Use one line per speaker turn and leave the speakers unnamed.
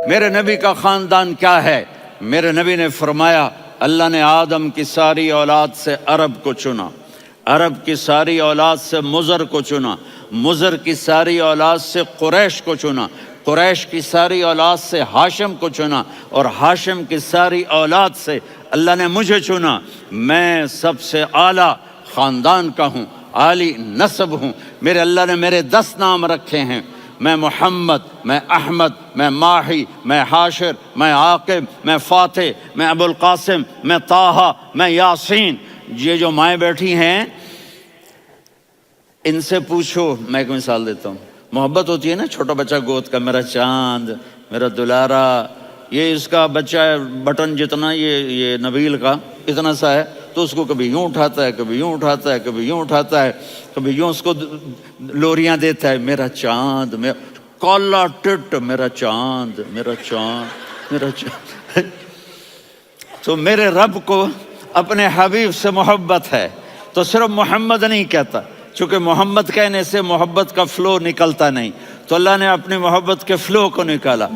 میرے نبی کا خاندان کیا ہے؟ میرے نبی نے فرمایا اللہ نے آدم کی ساری اولاد سے عرب کو چنا، عرب کی ساری اولاد سے مضر کو چنا، مضر کی ساری اولاد سے قریش کو چنا، قریش کی ساری اولاد سے ہاشم کو چنا، اور ہاشم کی ساری اولاد سے اللہ نے مجھے چنا۔ میں سب سے اعلیٰ خاندان کا ہوں، عالی نسب ہوں۔ میرے اللہ نے میرے 10 نام رکھے ہیں، میں محمد، میں احمد، میں ماہی، میں حاشر، میں عاقب، میں فاتح، میں ابو القاسم، میں طٰہٰ، میں یاسین۔ یہ جو مائیں بیٹھی ہیں ان سے پوچھو، میں ایک مثال دیتا ہوں، محبت ہوتی ہے نا، چھوٹا بچہ گود کا، میرا چاند، میرا دلارا، یہ اس کا بچہ ہے بٹن جتنا، یہ نبیل کا اتنا سا ہے، تو اس کو کبھی یوں اٹھاتا ہے، کبھی یوں اٹھاتا ہے، کبھی یوں اٹھاتا ہے، کبھی یوں اس کو لوریاں دیتا ہے، میرا چاند، کالا ٹٹ، میرا چاند، میرا چاند، میرا چاند۔ تو میرے رب کو اپنے حبیب سے محبت ہے، تو صرف محمد نہیں کہتا، چونکہ محمد کہنے سے محبت کا فلو نکلتا نہیں، تو اللہ نے اپنی محبت کے فلو کو نکالا۔